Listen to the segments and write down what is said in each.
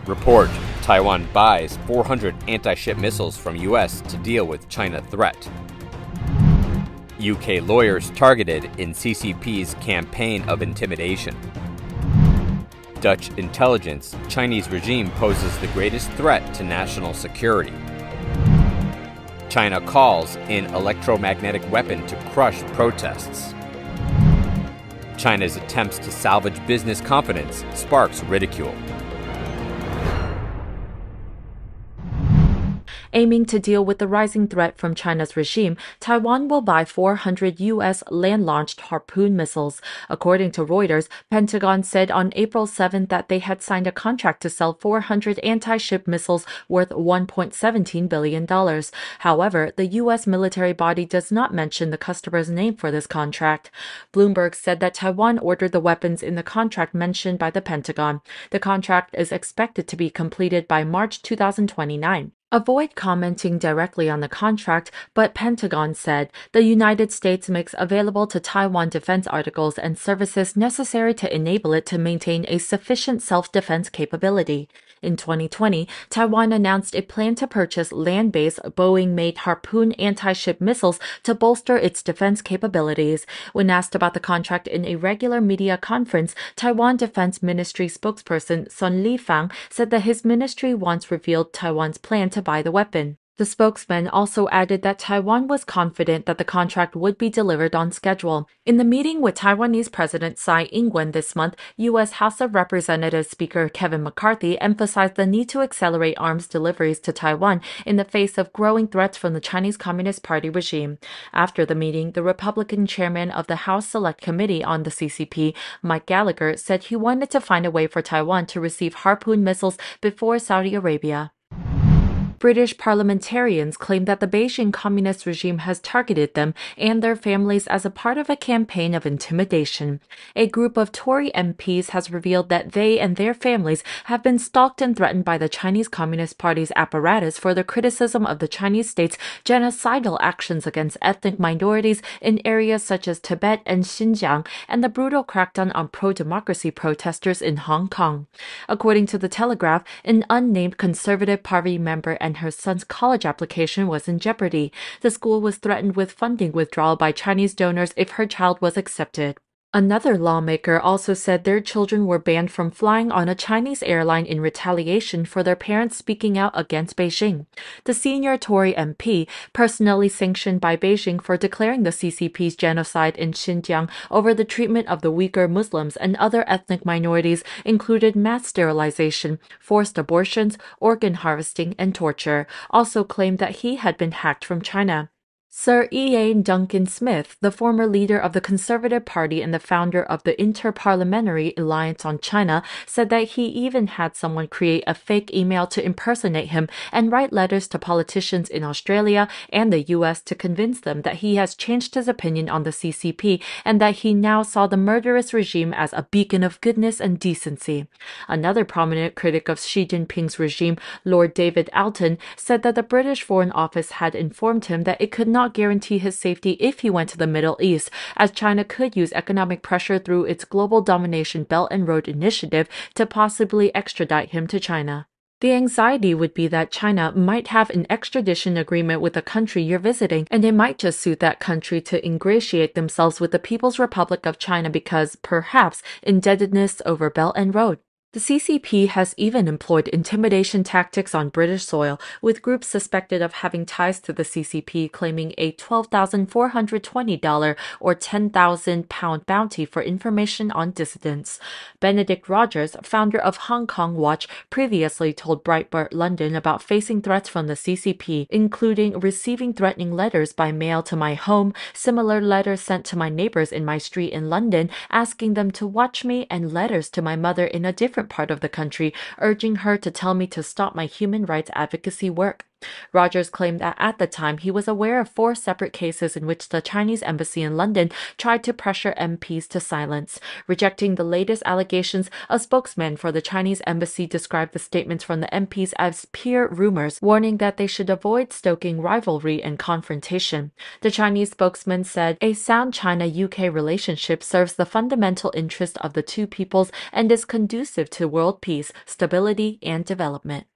Report: Taiwan buys 400 anti-ship missiles from U.S. to deal with China threat. UK lawyers targeted in CCP's campaign of intimidation. Dutch intelligence: Chinese regime poses the greatest threat to national security. China calls in electromagnetic weapon to crush protests. China's attempts to salvage business confidence sparks ridicule. Aiming to deal with the rising threat from China's regime, Taiwan will buy 400 U.S. land-launched Harpoon missiles. According to Reuters, Pentagon said on April 7 that they had signed a contract to sell 400 anti-ship missiles worth $1.17 billion. However, the U.S. military body does not mention the customer's name for this contract. Bloomberg said that Taiwan ordered the weapons in the contract mentioned by the Pentagon. The contract is expected to be completed by March 2029. Avoid commenting directly on the contract, but Pentagon said the United States makes available to Taiwan defense articles and services necessary to enable it to maintain a sufficient self-defense capability. In 2020, Taiwan announced it planned to purchase land-based Boeing-made Harpoon anti-ship missiles to bolster its defense capabilities. When asked about the contract in a regular media conference, Taiwan Defense Ministry spokesperson Sun Lifang said that his ministry once revealed Taiwan's plan to buy the weapon. The spokesman also added that Taiwan was confident that the contract would be delivered on schedule. In the meeting with Taiwanese President Tsai Ing-wen this month, U.S. House of Representatives Speaker Kevin McCarthy emphasized the need to accelerate arms deliveries to Taiwan in the face of growing threats from the Chinese Communist Party regime. After the meeting, the Republican chairman of the House Select Committee on the CCP, Mike Gallagher, said he wanted to find a way for Taiwan to receive Harpoon missiles before Saudi Arabia. British parliamentarians claim that the Beijing communist regime has targeted them and their families as a part of a campaign of intimidation. A group of Tory MPs has revealed that they and their families have been stalked and threatened by the Chinese Communist Party's apparatus for their criticism of the Chinese state's genocidal actions against ethnic minorities in areas such as Tibet and Xinjiang, and the brutal crackdown on pro-democracy protesters in Hong Kong. According to The Telegraph, an unnamed Conservative Party member and her son's college application was in jeopardy. The school was threatened with funding withdrawal by Chinese donors if her child was accepted. Another lawmaker also said their children were banned from flying on a Chinese airline in retaliation for their parents speaking out against Beijing. The senior Tory MP, personally sanctioned by Beijing for declaring the CCP's genocide in Xinjiang over the treatment of the Uyghur Muslims and other ethnic minorities, included mass sterilization, forced abortions, organ harvesting, and torture, also claimed that he had been hacked from China. Sir Ian Duncan Smith, the former leader of the Conservative Party and the founder of the Inter-Parliamentary Alliance on China, said that he even had someone create a fake email to impersonate him and write letters to politicians in Australia and the US to convince them that he has changed his opinion on the CCP and that he now saw the murderous regime as a beacon of goodness and decency. Another prominent critic of Xi Jinping's regime, Lord David Alton, said that the British Foreign Office had informed him that it could not guarantee his safety if he went to the Middle East, as China could use economic pressure through its Global Domination Belt and Road Initiative to possibly extradite him to China. The anxiety would be that China might have an extradition agreement with the country you're visiting, and it might just suit that country to ingratiate themselves with the People's Republic of China because, perhaps, indebtedness over Belt and Road. The CCP has even employed intimidation tactics on British soil, with groups suspected of having ties to the CCP claiming a $12,420 or £10,000 bounty for information on dissidents. Benedict Rogers, founder of Hong Kong Watch, previously told Breitbart London about facing threats from the CCP, including receiving threatening letters by mail to my home, similar letters sent to my neighbors in my street in London asking them to watch me, and letters to my mother in a different part of the country, urging her to tell me to stop my human rights advocacy work. Rogers claimed that at the time he was aware of 4 separate cases in which the Chinese embassy in London tried to pressure MPs to silence. Rejecting the latest allegations, a spokesman for the Chinese embassy described the statements from the MPs as pure rumors, warning that they should avoid stoking rivalry and confrontation. The Chinese spokesman said, "A sound China-UK relationship serves the fundamental interest of the two peoples and is conducive to world peace, stability, and development."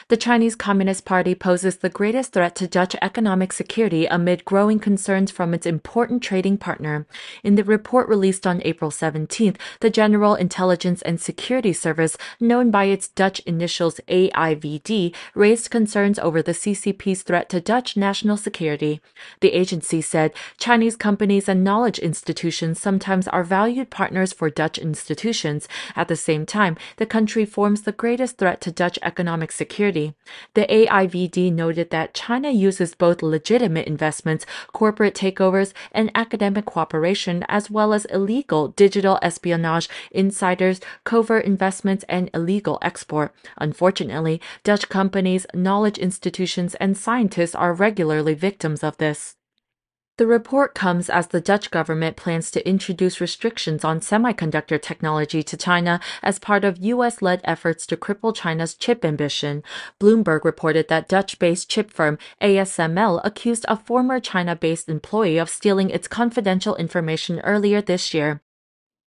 The Chinese Communist Party poses the greatest threat to Dutch economic security amid growing concerns from its important trading partner. In the report released on April 17th, the General Intelligence and Security Service, known by its Dutch initials AIVD, raised concerns over the CCP's threat to Dutch national security. The agency said Chinese companies and knowledge institutions sometimes are valued partners for Dutch institutions. At the same time, the country forms the greatest threat to Dutch economic security. The AIVD noted that China uses both legitimate investments, corporate takeovers, and academic cooperation, as well as illegal digital espionage, insiders, covert investments, and illegal export. Unfortunately, Dutch companies, knowledge institutions, and scientists are regularly victims of this. The report comes as the Dutch government plans to introduce restrictions on semiconductor technology to China as part of U.S.-led efforts to cripple China's chip ambition. Bloomberg reported that Dutch-based chip firm ASML accused a former China-based employee of stealing its confidential information earlier this year.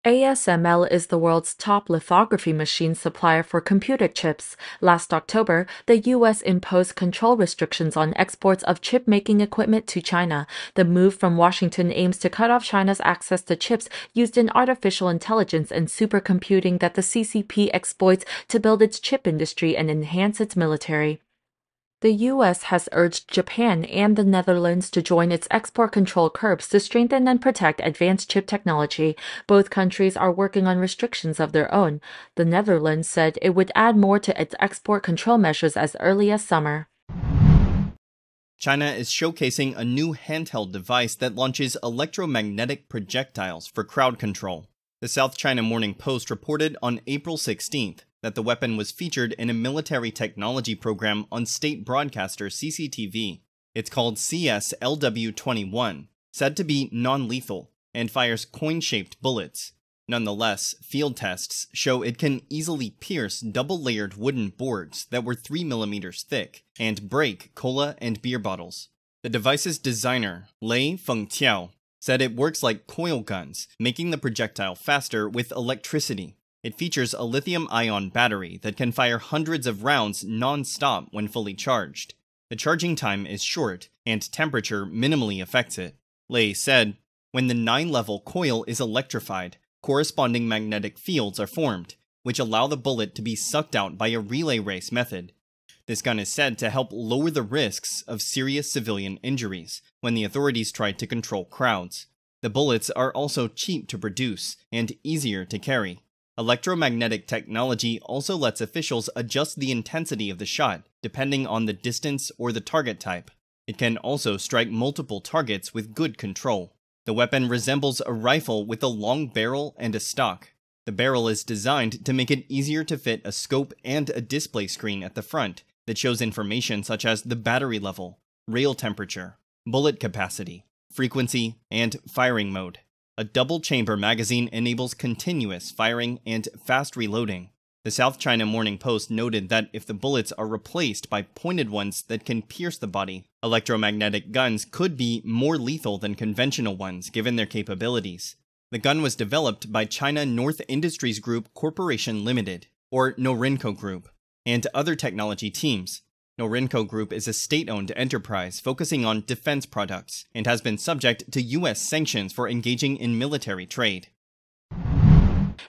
ASML is the world's top lithography machine supplier for computer chips. Last October, the U.S. imposed control restrictions on exports of chip-making equipment to China. The move from Washington aims to cut off China's access to chips used in artificial intelligence and supercomputing that the CCP exploits to build its chip industry and enhance its military. The U.S. has urged Japan and the Netherlands to join its export control curbs to strengthen and protect advanced chip technology. Both countries are working on restrictions of their own. The Netherlands said it would add more to its export control measures as early as summer. China is showcasing a new handheld device that launches electromagnetic projectiles for crowd control. The South China Morning Post reported on April 16th that the weapon was featured in a military technology program on state broadcaster CCTV. It's called CS-LW-21, said to be non-lethal, and fires coin-shaped bullets. Nonetheless, field tests show it can easily pierce double-layered wooden boards that were 3 mm thick and break cola and beer bottles. The device's designer, Lei Fengqiao, said it works like coil guns, making the projectile faster with electricity. It features a lithium-ion battery that can fire hundreds of rounds non-stop when fully charged. The charging time is short, and temperature minimally affects it. Lei said, "When the 9-level coil is electrified, corresponding magnetic fields are formed, which allow the bullet to be sucked out by a relay race method. This gun is said to help lower the risks of serious civilian injuries when the authorities try to control crowds. The bullets are also cheap to produce and easier to carry. Electromagnetic technology also lets officials adjust the intensity of the shot, depending on the distance or the target type. It can also strike multiple targets with good control. The weapon resembles a rifle with a long barrel and a stock. The barrel is designed to make it easier to fit a scope and a display screen at the front that shows information such as the battery level, rail temperature, bullet capacity, frequency, and firing mode. A double-chamber magazine enables continuous firing and fast reloading. The South China Morning Post noted that if the bullets are replaced by pointed ones that can pierce the body, electromagnetic guns could be more lethal than conventional ones given their capabilities. The gun was developed by China North Industries Group Corporation Limited, or Norinco Group, and other technology teams. Norinco Group is a state-owned enterprise focusing on defense products and has been subject to U.S. sanctions for engaging in military trade.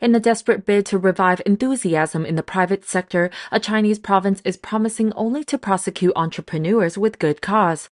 In a desperate bid to revive enthusiasm in the private sector, a Chinese province is promising only to prosecute entrepreneurs with good cause.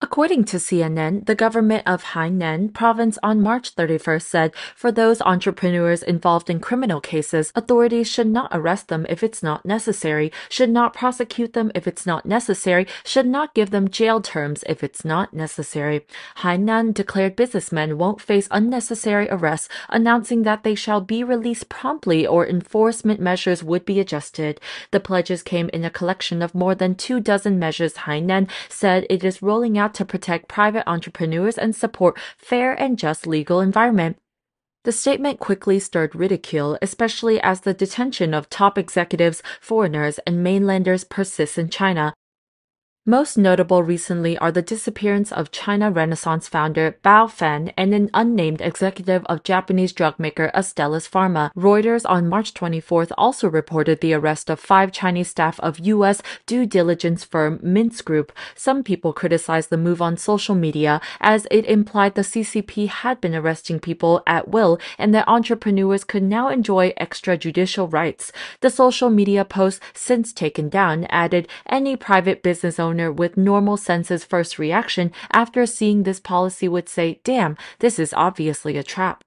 According to CNN, the government of Hainan province on March 31st said for those entrepreneurs involved in criminal cases, authorities should not arrest them if it's not necessary, should not prosecute them if it's not necessary, should not give them jail terms if it's not necessary. Hainan declared businessmen won't face unnecessary arrests, announcing that they shall be released promptly or enforcement measures would be adjusted. The pledges came in a collection of more than 24 measures Hainan said it is rolling out to protect private entrepreneurs and support fair and just legal environment. The statement quickly stirred ridicule, especially as the detention of top executives, foreigners, and mainlanders persists in China. Most notable recently are the disappearance of China Renaissance founder Bao Fan and an unnamed executive of Japanese drug maker Astellas Pharma. Reuters on March 24th also reported the arrest of 5 Chinese staff of U.S. due diligence firm Mintz Group. Some people criticized the move on social media as it implied the CCP had been arresting people at will and that entrepreneurs could now enjoy extrajudicial rights. The social media post, since taken down, added any private business owner with normal senses first reaction after seeing this policy would say, damn, this is obviously a trap.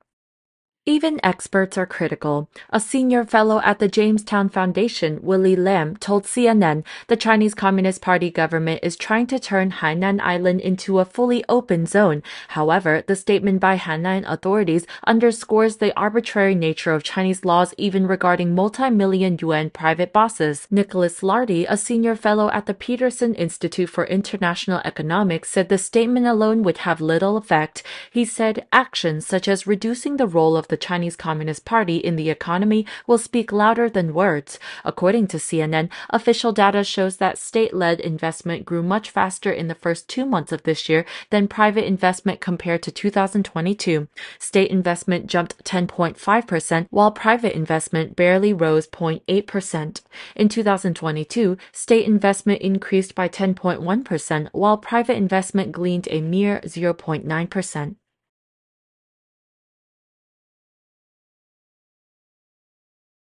Even experts are critical. A senior fellow at the Jamestown Foundation, Willie Lam, told CNN the Chinese Communist Party government is trying to turn Hainan Island into a fully open zone. However, the statement by Hainan authorities underscores the arbitrary nature of Chinese laws even regarding multi-million yuan private bosses. Nicholas Lardy, a senior fellow at the Peterson Institute for International Economics, said the statement alone would have little effect. He said actions such as reducing the role of the Chinese Communist Party in the economy will speak louder than words. According to CNN, official data shows that state-led investment grew much faster in the first 2 months of this year than private investment compared to 2022. State investment jumped 10.5%, while private investment barely rose 0.8%. In 2022, state investment increased by 10.1%, while private investment gleaned a mere 0.9%.